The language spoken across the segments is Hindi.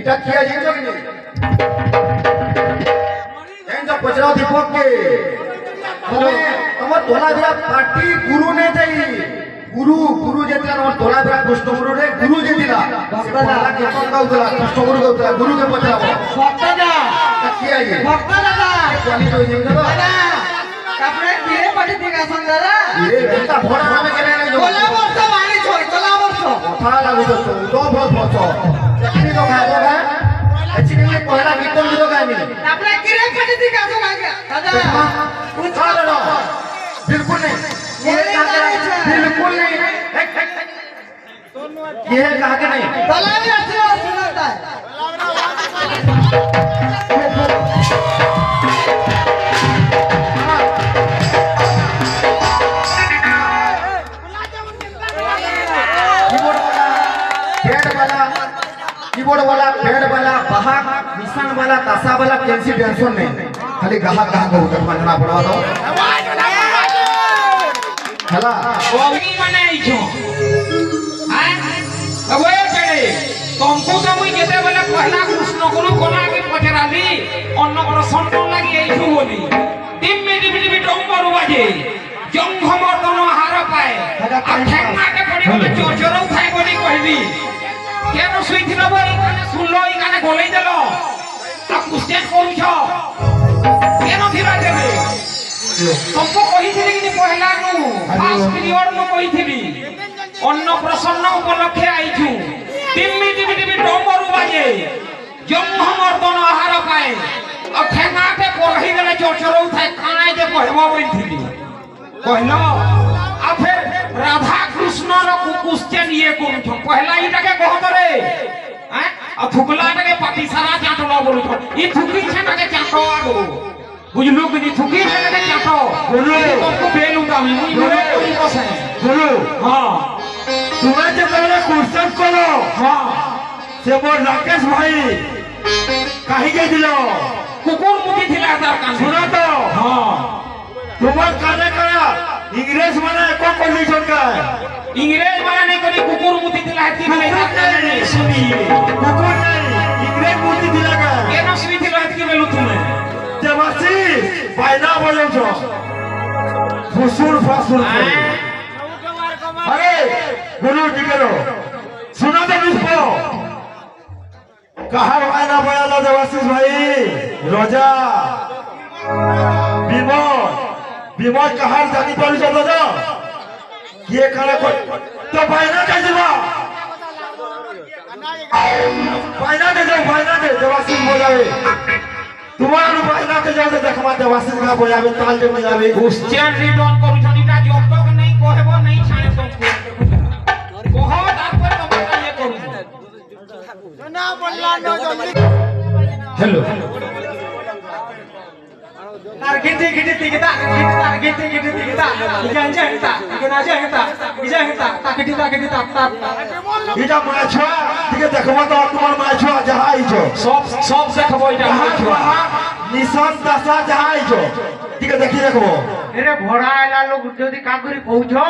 এটা কি আছে জানি এন তো পচরা দীপক কে তোমার তোলা বিরা পার্টি গুরু নে যাই গুরু যেতিলা তোমার তোলা বিরা কৃষ্ণ গুরু রে গুরু যেতিলা ভক্তদা কে কোন গাউতলা কৃষ্ণ গুরু গাউতলা গুরু কে পচরাবো ভক্তদা কি আছে ভক্তদা কোনি তো জিম দাদা কাপড়ে কিরে পাটি দিগা সন্দারা এ বেটা ভড়া নামে কেনে নাই গোলা বর্ষ মানি ছয় গোলা বর্ষ কথা লাগু তো তো বহুত বর্ষ চাকরি তো খাবো না চিনি মে পহলা বিকল তো গানি কাপড়ে কিরে পাটি দিগা সন্দারা দাদা पूछा लो बिल्कुल नहीं ये बिल्कुल नहीं ये कहा के नहीं तलावी अच्छे सुनाता है कीबोर्ड वाला पेड़ वाला बहा निशान वाला तासा वाला कैंसी टेंशन नहीं खाली गाहक गाहक को उतर बनना पड़ा दो हला ओगी माने इछो हां अब ए पेड़े तुमको तो मुई केते वाला पहला कृष्ण गुरु कोना के पचराली अन्न पर संतो लागि एइछु बोली दिम्मे दिबि डोंबर बाजे जंघ मर्दन हार पाए ठेंगा के पड़ी बोले चोचरो खाई बोली कहली केनो सुइथिल बोली काने सुनलो ई काने गोलेई देलो आ क्वेश्चन करूछो केनो धीरा देबे तुमको कहिथिली कि पहला नु फास्ट पीरियड नु कहिथिली अन्न प्रसन्न उपलक्षे आइछु दिम्मी दिबि डोंबरु बाजे जंघ मर्दन आहार पाए आ ठेंगा के कोरही देले चोचरो थाय खानाय जे कहबो बोलथिली कहलो आ फिर राधा कृष्ण रो क्वेश्चन ये करूछो पहला इटा के कहत रे हैं आ थुकला के पाटी सारा चाटलो बोलछो ई थुकी छना के चाटो आगो बुझलु कि थुकी छना के चाटो बोलो तुमको बेलू दामी मुई बोलो कसे बोलो हां तुम्हें जे पहले क्वेश्चन करो हां से बोल राकेश भाई काहे के दिलो कुकुर मुती थिला तार कान सुनो तो हां तुम्हार काने करा इंग्रेज माने को कंडीशन का इंग्रेज माने नहीं कोनी कुकुर मुती दिला हती नहीं सुनिए कुकुर नहीं इंग्रेज मुती दिला का केना सुई दिला हती मेलु तुमे देवासी बायना बोलो जो फुसुर फासुर अरे गुरु जी करो सुनो तो मुझको कहा बायना बोला देवासी भाई रोजा विमोद कहार जानी पड़ी चलो जाओ ये करे को तो बायना के दिवा बायना दे देवासी बोलावे तुम्हारे बायना के जाते देखमा देवासी का बोलावे ताल दे बोलावे क्वेश्चन रिटर्न करू छनीटा जब तक नहीं कहबो नहीं छाने तुमको बहुत आपको तुम ये करू ना बोलला नो जल्दी hello targeti tikita iganja hita iganaja hita ija hita takiti tak ija macho dige देखबो तो तुम्हार माछो जहां आइछो सब देखबो इटा माछो निशान दशा जहां आइछो dige देखबो अरे भोड़ा आला लोग जदी काकुरी कहउछो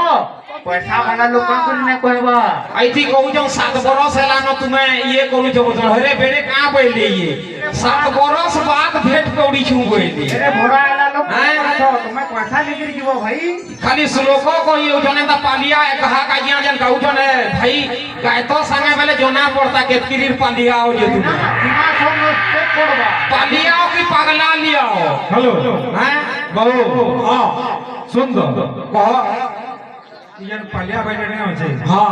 पैसा वाला लोग काकुरी ने कहबा आइथि कहउछो 7 बरस हैला न तुमे ये करूछो बोल अरे बेड़े का पहिले ये 7 बरस बाद भेट कौड़ी छु बोली अरे भोड़ा आला लोग कहछो तुमे पैसा निकरी जीवो भाई खाली श्लोक कहियो जने त पालिया कहा काजिया जन कहउछो ने भाई गाय तो संगे वाले जोना पड़ता केतकीर पालिया हो जे तुमे दिमाग सब स्टेप पड़बा पालिया की पगला लिया हेलो हैं बहु हां सुंदर कह इजन पालिया बैठे ने होछे हां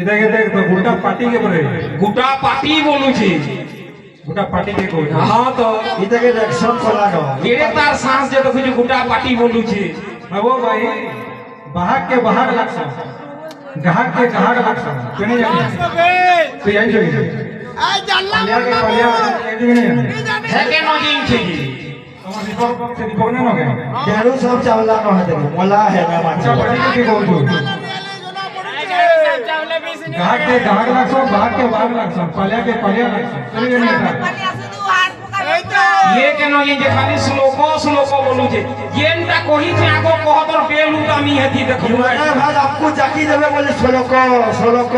इधर के देख तो गुटा पार्टी के बरे गुटा पार्टी बोलू छी गुटा पार्टी के को हां तो इधर के एक्शन कोला न केरे तार सांस जे देखु गुटा पार्टी बोलू छी हबो भाई बाहर के बाहर लक्षण ग्राहक के ग्राहक लक्षण केने जानी तो यही जोई आ जल्ला पालिया है के नो जिन छी তোমার দীপক से दीपक ने नगे देरो सब चावला न है देखो मोला है ना माचा पार्टी के बोल जो ग्राहक के ग्राहक लक्षण बाहर के बाहर लक्षण पालिया के पालिया लक्षण चलिए नहीं ये के नो ये खाली श्लोक बोलू जे येनटा कहि जे आगो कहतर बेलू दामी हेती देखो भाई आपको जाकी देबे बोले श्लोक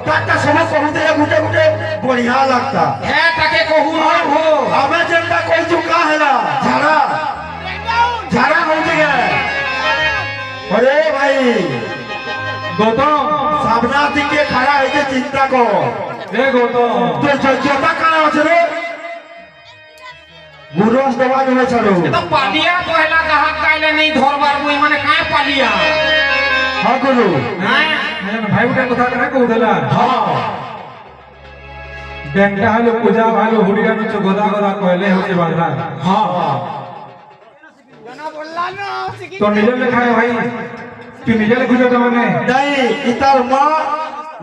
हठात का समय कहते हैं गुटे गुटे बढ़िया लगता है ताके कहू ना हो हमें जनता कोई चुका है ना झाड़ा झाड़ा हो गया अरे भाई गौतम सामना दिखे खड़ा है के चिंता को ए गौतम तो जोता काना আছে रे गुरोस दवा देवे चलो ये तो पालिया पहला कहा काले नहीं धरबार मुई माने काहे पालिया हां गुरु हैं भाई उठा কথা করে কউদেলা हां বেংটা হলো পূজা ভালো হুড়িয়া নুচ গোদা গোদা কইলে হচ্ছে বাঁধা हां তো নিজে লেখা है भाई তুই নিজে লিখুছ তো মানে नहीं इतर मां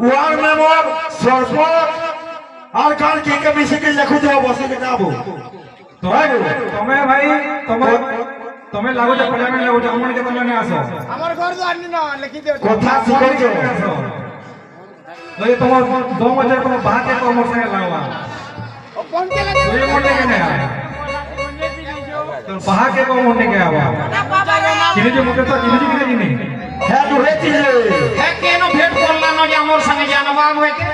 वार मेंबर सरपंच আর কাল কি কে মিশে কে লেখু দেব বসে কে যাবো তুমি ভাই তুমি লাগুছ পার্লামেন্ট লাগুছ আমন কে তুমি না আসো আমার ঘর জানি না লিখি দিও কথা শিখাইছো লই তোমার দো মজে তোমার বাহাতে তো মোর সঙ্গে লাগবা ও কোন কে লাগে তুই মনে কে না তোর বাহাকে কো মনে কে আবা কিনে যে মুকে তো কিনে যে কিনে জিনি হ্যাঁ দুহে চিলে है केनो भेट करला न जे हमर संगे जानवा होए के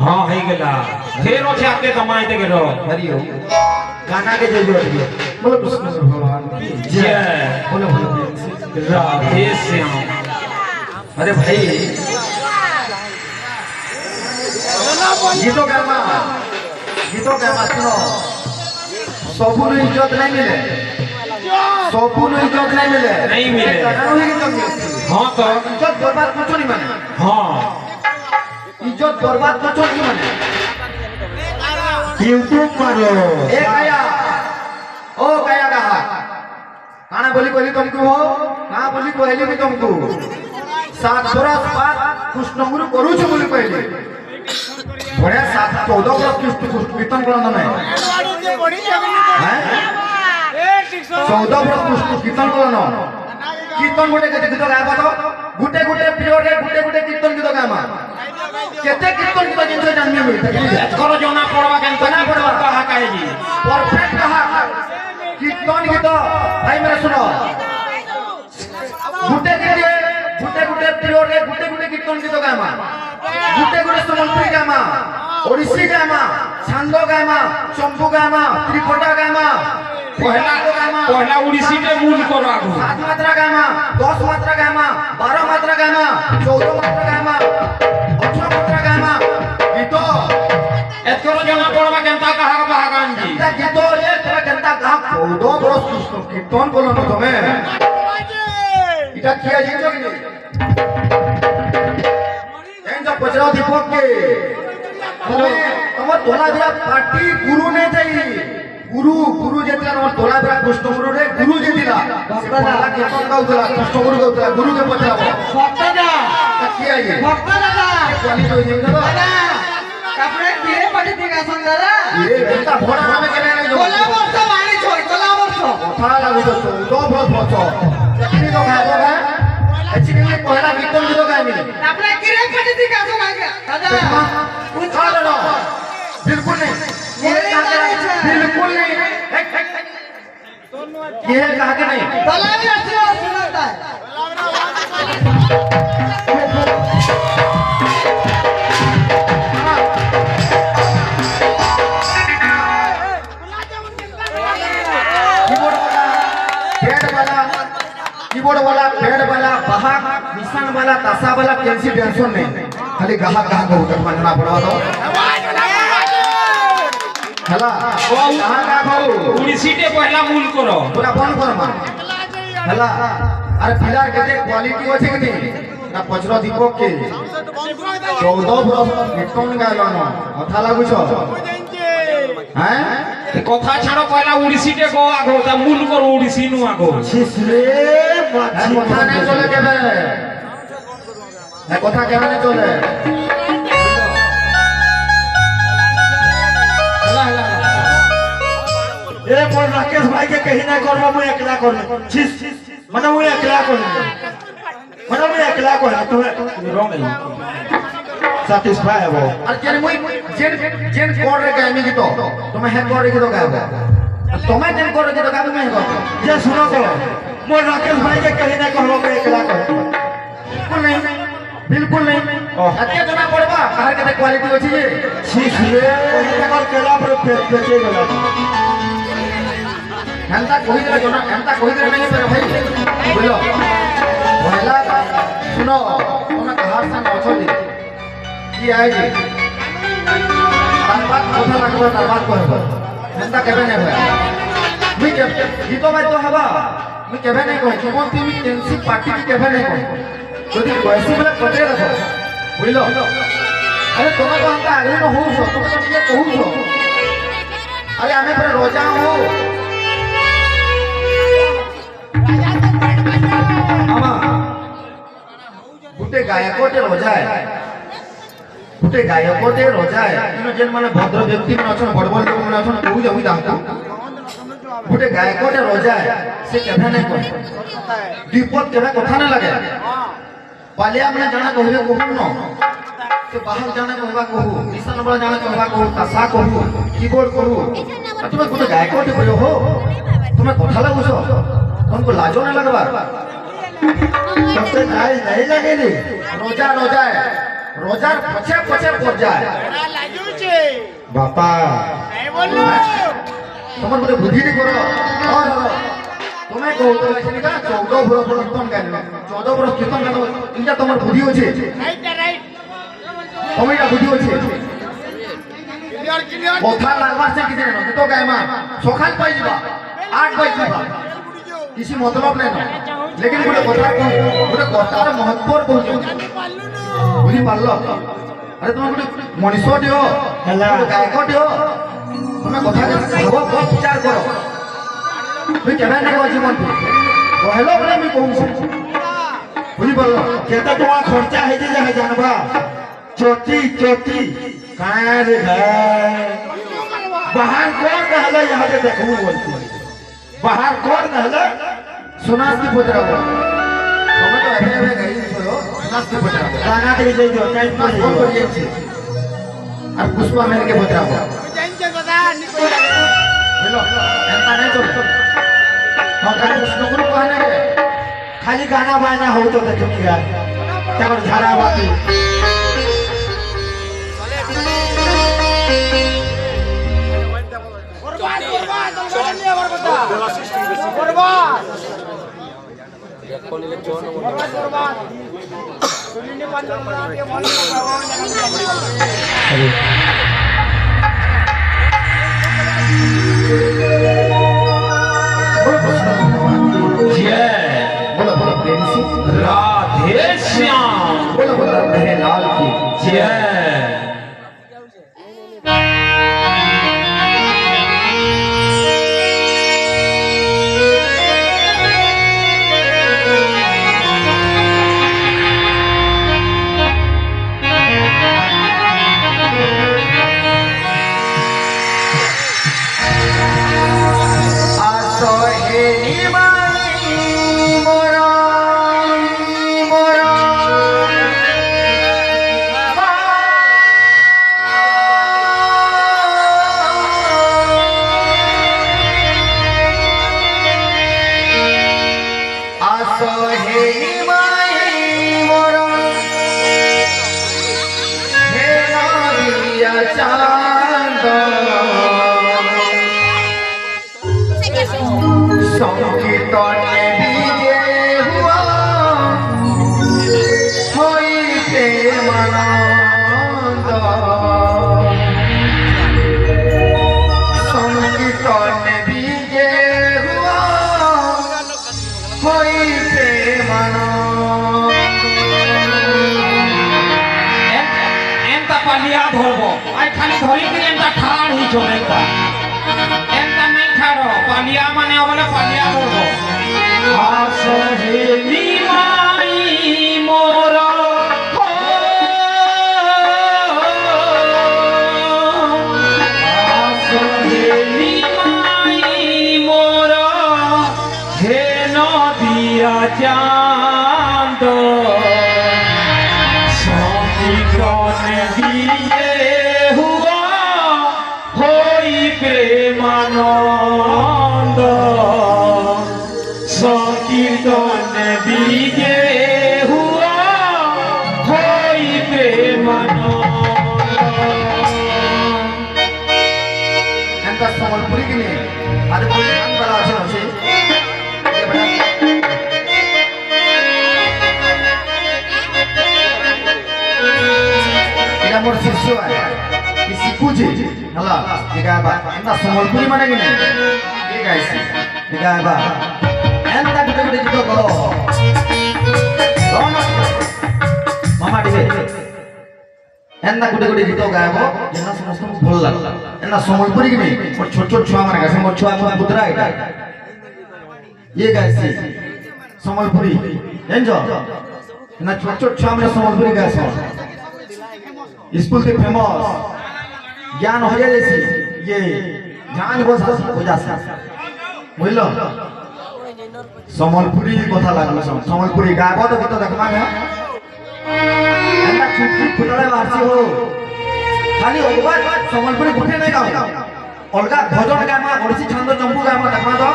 हां है गेला फेर ओछे आपके दमाई दे गेलो हरिओ गाना के जय जय बोलो कृष्ण भगवान की जय बोलो बोलो राधे श्याम अरे भाई गीतों गामा सुनो सबू नु इज्जत नहीं मिले सबू नु इज्जत नहीं मिले नहीं मिले। गाना ही इज्जत मिले हां तो इज्जत बर्बाद कुछ नहीं माने हां इज्जत बर्बाद कुछ नहीं माने यूट्यूब मारो ए काया ओ काया कहा काना बोली कहली तुमको हो कहां बोली कहली भी तुमको 7 बरस बाद कृष्ण गुरु करू छ बोली कहली बड़े 14 बरस कृष्ण कीर्तन करन में हैं 14 बरस कृष्ण कीर्तन करन कीर्तन गोटे के गीत गायबा तो गुटे गुटे पिरियड रे गुटे गुटे कीर्तन गीत गायमा केते कीर्तन गीत जिनसे जानने मिलते करो जोना पड़वा केन तो ना पड़वा कहा काहे जी परफेक्ट कहा कीर्तन गीत भाई मेरे सुनो गुटे गुटे पिरियड रे गुटे गुटे कीर्तन गीत गायमा गुटे गुटे सम्बलपुरी गायमा ओडिसी गायमा छांदो गायमा चंपू गायमा त्रिपुटा गायमा पहला उड़ीसी के मूल करो आगो 7 मात्रा गायमा 10 मात्रा गायमा 12 मात्रा गायमा 14 मात्रा गायमा 18 मात्रा गायमा गीत एतरो जोना पड़वा केन ता कहा कहा गान जी ता गीत रे तोरा जनता कहा 14 बरस कृष्ण कीर्तन बोलो न तमे इटा किया जितो कि एन जो पचराव दीपक के तमर तोला बिरा पार्टी गुरु ने थई गुरु जेतिला नमर तोला बिरा कृष्ण गुरु रे गुरु जेतिला भक्तदा कीर्तन गाउतला कृष्ण गुरु गाउतला गुरु के पचराव ভক্তদা किया ये ভক্তদা क्वाली तो ये ना দাদা কাপড়ে কিরে পাটি দিগা দাদা ये बेटा भोट में केले नहीं जो কোলা বর্ষ বাড়ি ছয় কোলা বর্ষ কথা লাগু তো 14 বছর চাকরি তো খাবো না एक्चुअली पहला कीर्तन गीत गायनी কাপড়ে কিরে পাটি দিগা দাদা उठा लो बिल्कुल नहीं ये बिल्कुल नहीं ये कहा के नहीं तला भी अच्छे सुनाता है कीबोर्ड वाला बेड वाला बहाक निशान वाला तासा वाला कैंसी टेंशन नहीं खाली गाहक गाहक को उठा मानना पड़वा दो हला कहां का भाऊ उड़ीसी के पहला मूल करो पूरा बंद कर मान हला अरे पिलार केते क्वालिटी होचे कि नहीं ना पचरो दीपक के 14 बरस कीर्तन गायलानो कथा लागुछ हैं কথা ছাড়ো পয়লা উড়িসিটে গো আগো তা মূল করো উড়িসি নু আগো শিশরে কথা নাই চলে কেবে কথা কেবে নাই চলে ए मोर राकेश भाई के कहीं ना करबो मैं अकेला कर छिस मतलब मैं अकेला कर मतलब मैं अकेला कर तू रॉन्ग है सैटिस्फाई है वो और जेन मुई जेन जेन कोड रे गायमी की तो तुम्हें है कोड रे की तो गायब तुम्हें जेन कोड रे की तो गायब मैं को ये सुनो तो मोर राकेश भाई के कहीं ना करबो मैं अकेला कर बिल्कुल नहीं अत्य जना पड़बा कहर के क्वालिटी होची जे छिस रे ओकर केला पर बेचे गला एंता कोई दे जना एंता कोई दे नहीं पर भाई बोलो पहला सुनो तुम्हें कहर सा नछो दे की आए जे बात কথা লাগবে না বাত করবে एंता केबे नहीं होय मुई के गीतो बात तो हवा मुई केबे नहीं कहि कोन तुम टेंसी पार्टी की केबे नहीं कहि যদি বয়সী বলে পটে দেখো বুঝলো আরে তোমার তো আমরা আগে ন হউছ তুমি তো নিজে কহুছ আরে আমি পরে রোজা হো আমা গুটে গায়কটে রোজায় গুটে গায়কটে রোজায় ইনো যেন মানে ভদ্র ব্যক্তি মানে আছেন বড় বড় লোক মানে আছেন কহু যাবি দাঁতা গুটে গায়কটে রোজায় সে কেভে নাই কয় দ্বিপদ কেভে কথা না লাগে पालिया में जाना कहबे कहू न से बाहर जाना कहबा कहू ईशान बड़ा जाना कहबा कहू तासा कहू कीबोर्ड कहू तुम्हें कोन गायक होते बोलो हो तुम्हें कथा लागुछ तुमको लाजो ना लगबा सबसे नहीं लगे रे रोजा रोजा रोजार पछे पछे पड़ जाए बापा तुमन बोले बुद्धि नहीं करो और तुम्हें कहू तो ऐसे का 14 बरस कीर्तन गाइलो 14 बरस कीर्तन गाइलो इनका तुम्हार बुद्धि होछे राइट तुम्हें बुद्धि होछे কথা লাগবার সে কি জানো তো গায়মা সকাল পাই যাবা 8 বাজে যাবা কিছু মতলব নাই না लेकिन গোটে কথার महत्व কইছো বুঝি পারলো আরে তুমি গোটে মনিষ দিও হেলা গায়ক দিও তুমি কথা ভাব বিচার করো তুই কেবে না কই জীবন কহেলো বলে আমি কইছি বুঝি পারলো केता तुम्हारा खर्चा है जे जानबा चोटी चोटी काया रे बाहर कौन रहला यहां पे देखू बोलती बाहर कौन रहला सुनास की पुत्राबो তুমি তো এবে এবে গাই ছয়ো সুনাস की पुत्राबो गाना दे दे दो टाइम पर ফোন করিয়েছি আর পুষ্পা মেরকে पुत्राबो জানছে কথা নিকো লাগে বুঝলো এন্তা নাই চল हम का कृष्ण गुरु कहने के खाली गाना बाजना हो तो देखिएगा तकर झाड़ा बाकी बोलो बोलो प्रेम से राधे श्याम बोलो बोलो रहे लाल की जय होइते पालिया धरबो आई खाली धरी के एंता ठाड़ ही चलेगा एंता नहीं ठाड़ो पालिया माने बोले पालिया धरबो आसहेली माई मोर हो आसहेली माई मोर हे नदिया चांद दिए हुआ होई प्रेमानंद संकीर्तन दिए हुआ होई प्रेमानंद एंता संबलपुरी के लिए आज कोई गान वाला আছে ये बड़ा এটা মোর শিষ্য কি শিখুছি হলা ঠিক আছে এন্তা সম্বলপুরি মানে কি নাই ঠিক আছে ঠিক আছে এন্তা গুটে গুটে গীত করো মামা দিবে এন্তা গুটে গুটে গীত গাইব যেন সমস্ত ভাল লাগলা এন্তা সম্বলপুরি কি নাই মোর ছোট ছোট ছুয়া মানে গাছে মোর ছুয়া মোর পুত্রা এটা ये गाइছে সম্বলপুরি এনজো না ছোট ছোট ছুয়া মানে সম্বলপুরি গাছে स्कूल के फेमस ज्ञान हो जाए जैसी ये जान हो जाता बुझलो सम्बलपुरी कथा लागलो सम्बलपुरी गाबो तो गीत देखमा है एंता छुट्टी फुटले बाहरसी हो खाली ओबा सम्बलपुरी गुटे नहीं गाओ अलगा भजन गामा ओडिसी छंद चंपू गामा देखमा तो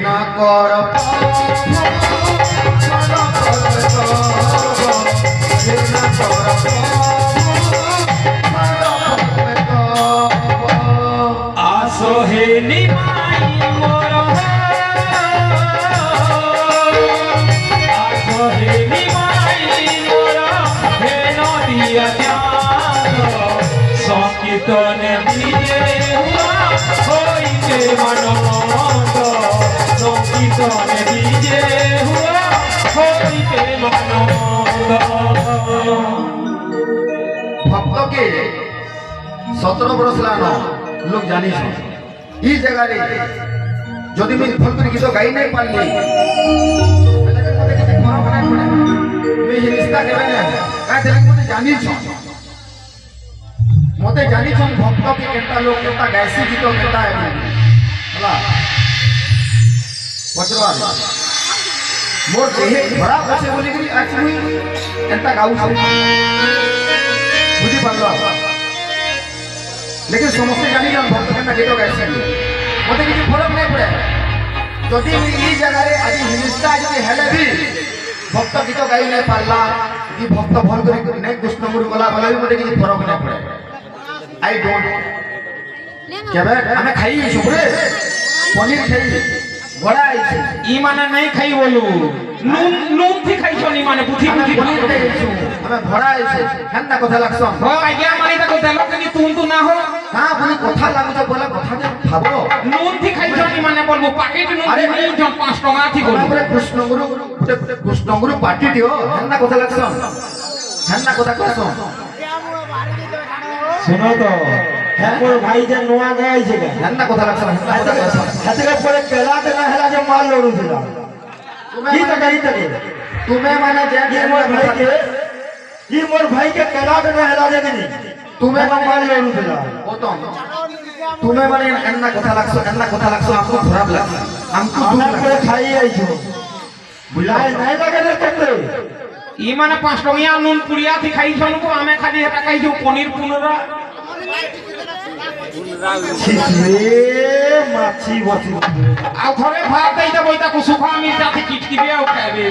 कथा लागो भक्तों के 17 बरस लानो लोग जानी ई जगह रे जदि मैं फलतुरी गीत गाई नहीं पारली मैं ये रिश्ता के मैंने का तेरे को जानी छ मते जानी छन भक्त के केता लोग केता गायसी गीत केता है हला पचरवा मोर देहे बड़ा बसे बोली करी आज हुई एंता गाऊ से बुझी पालो लेकिन समस्त जानी छन भक्त केता गीत गायसी मते किसी फरक नहीं पड़े जदि ई जगह रे आज हिंसा जदि हेले भी भक्त गीत गाई नहीं पारला कि भक्त भल करी नहीं कृष्ण गुरु गला गला भी मते किसी फरक नहीं पड़े आई डोंट क्या बे हमें खाई सुबरे पनीर खाई बड़ा आई ई माने नहीं खाई बोलू नून नून थी खाई छनी माने बुथी बुथी पनीर खाई हमें बड़ा आई हन्ना कथा लागसम हो आज्ञा मारी ताको देलो कि तुम तू ना हो हां बोली कथा लागु तो बोला कथा दे भाबो नून थी खाई छनी माने बोलबो पैकेट नून अरे नहीं जन 5 टका थी बोलू हमरे कृष्ण गुरु पार्टी दियो हन्ना कथा लागसम हन्ना कथा कहसम सुनो तो है कोई भाई जे नुआ गई छे हन्ना कथा लागसम हन्ना कथा कहसम हाथे के परे केला ते ना हेला जे मार लोडू दिला ई तके तुम्हें माने जे ये मोर भाई के केला ते ना हेला जे नहीं तुम्हें मार लोडू दिला ओतम तुम्हें माने हन्ना कथा लागसम हमको खराब लागस हमको दुख हमरा लागस परे खाई आई छो बुलाए नहीं लगे रे कते ई माने 5 टकिया नून पुड़िया थी खाई छन को हमें खाली हेटा खाई जो पनीर पुनरा छिछे माछी बसी आ थोड़े भात दई दे बोइता को सुखा मिर्चा थी किटकिबे आ खाबे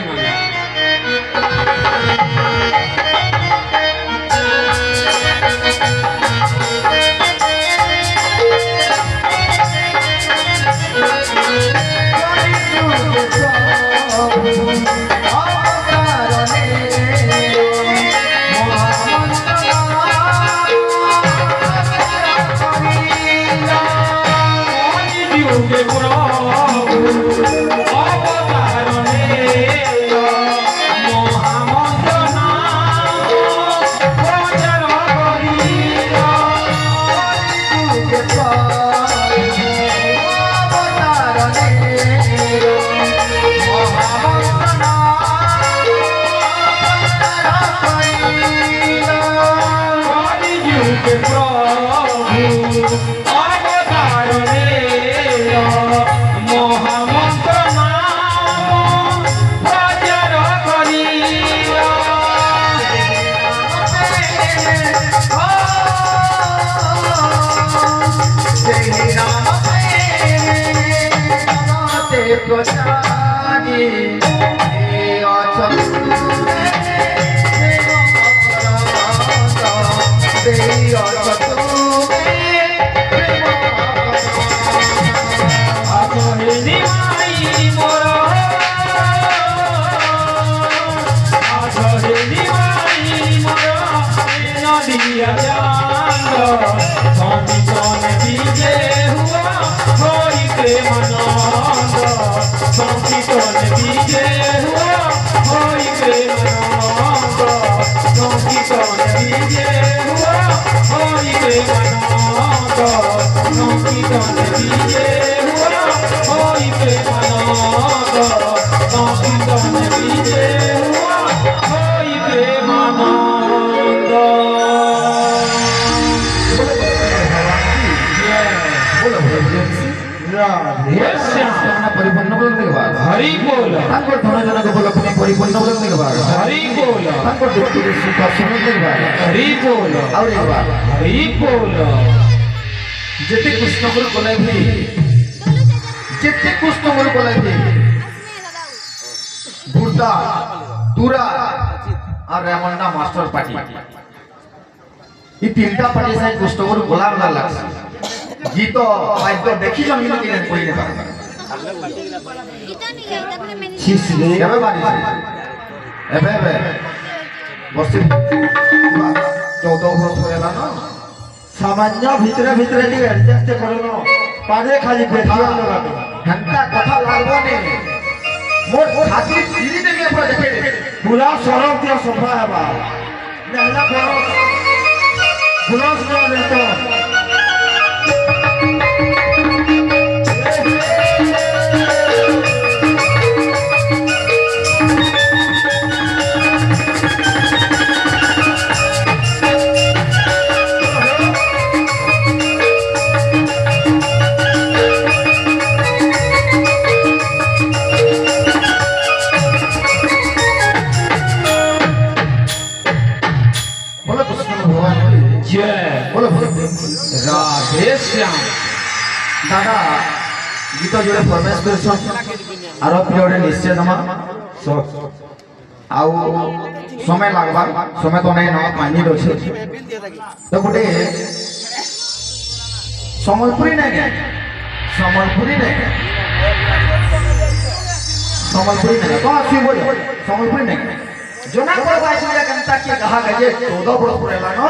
परिपूर्ण बोलने के बाद हरि बोल तांको धन जन को बोला पुनी परिपूर्ण बोलने के बाद हरि बोल तांको दुख के सुख सुनने के बाद हरि बोल और एक बार हरि बोल जेते कृष्ण गुरु बोले भी जेते कृष्ण गुरु बोले भी बुर्दा तुरा और रेमंडा मास्टर पार्टी ये तीनटा पार्टी से कृष्ण गुरु बोला वाला लक्ष्य गीत वाद्य देखी जमीन के लिए कोई नहीं पाता छिछे केबे बारी एबे बसी 14 वर्ष होएला न सामान्य भितरे भितरे दी एडजस्ट करनो पादे खाली फेथिया लगाबे घंटा कथा लागबो ने मोर छाती धीरे धीरे पूरा देखे पूरा सरफ दिया सोफा है बा नहला पुरस न देतो जय बोलो बोलो राधे श्याम दादा गीत जोड़े फरमाइश करछन आरो पिरियड निश्चय दमा आउ समय लागबा समय तो नहीं न पानी रोछे तो गोटे सम्बलपुरी नहीं के सम्बलपुरी नहीं कौन सी बोल सम्बलपुरी नहीं जोना पर बाइस में कंता के कहा गजे 14 बरस परेला न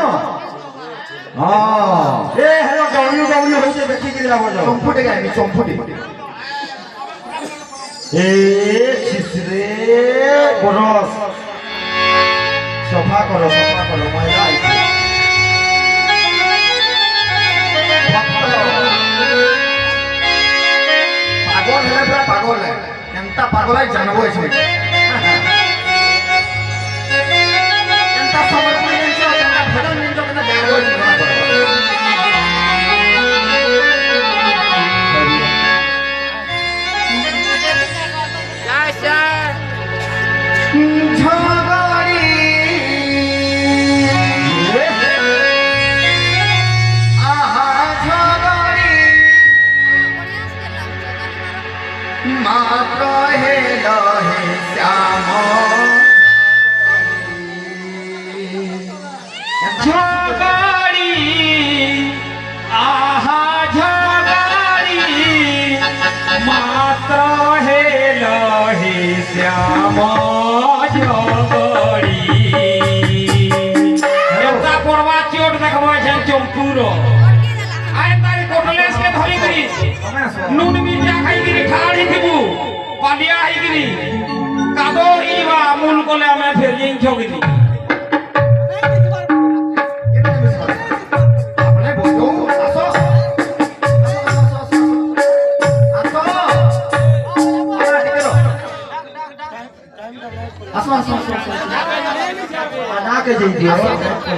हां ए हेलो डब्ल्यू होते देखि के लाबो जाओ चंपुटे गाय चंपुटे ए छिसरे बरस सफा करो महिला पागल है पूरा पागल है केनता पागल है जानबो इसमें केनता सम्बलपुरी निंचो केनता भजन निंचो केनता जानबो इसमें नून मिर्चा खाइगिरी ठाड़ी थिबु पालिया आइगिरी कादो इवा मूल कोले हमें फिर जिंग छोगिरी अपने बोलो आसो ना के जई दियो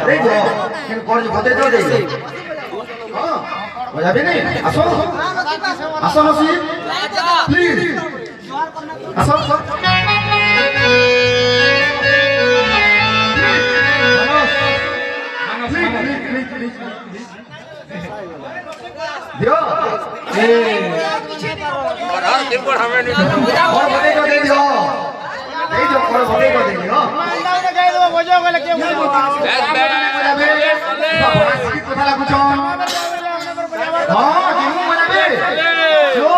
रे जो किन कॉलेज होते जो दे हां मजा भी नहीं आसो आसो नसीब प्लीज आसो दियो और हर दिन पर हमें नहीं और बड़े को दे दियो नहीं जो और बड़े को दे दियो मंडा ने कह दो बजो के लगे मजा बे बाबा की কথা लागुछन हां दिमु मजा बे जो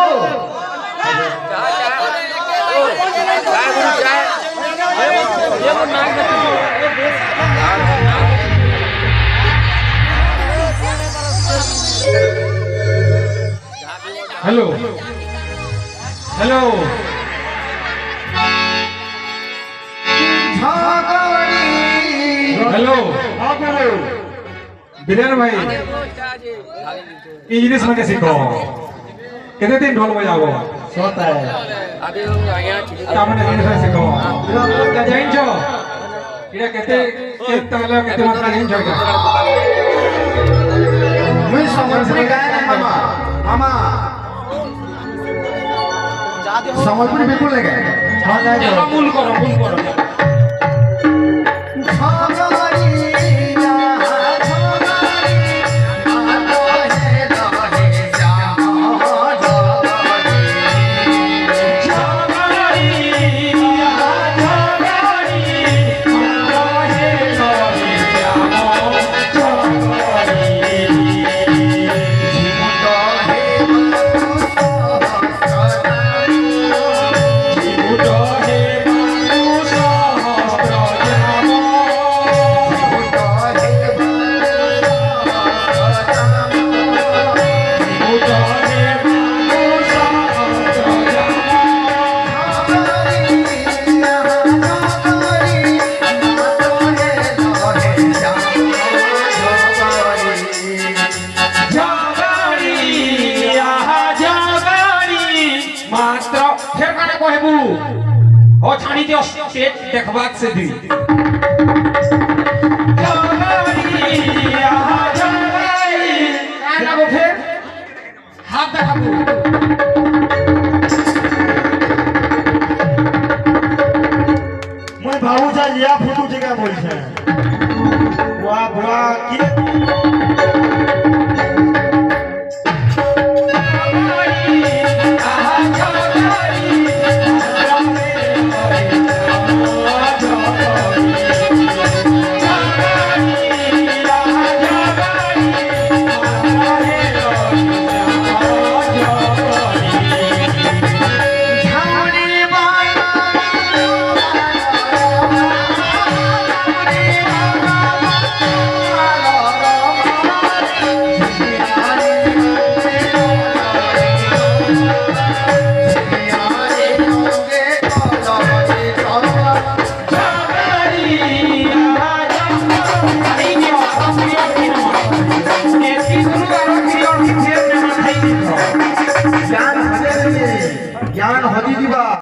हेलो हेलो हेलो हां बोलो बिरेन भाई इंग्लिश में कैसे सीखो कितने दिन ढोल बजाओ सोता है तामने इंग्लिश में सीखो क्या जाइन छो इरा कहते ताला कहते मात्रा नहीं छोड़गा मुई सम्बलपुरी गाय नहीं मामा मामा सम्बलपुरी बिल्कुल नहीं गाय हां ना चलो मूल करो ओ छानी दियो स्टेज देखबाक से दी फिर हाथ देखाबू मैं भाऊ जा या फोटो जगह बोल छे वाह बुआ की जान हदी दिबा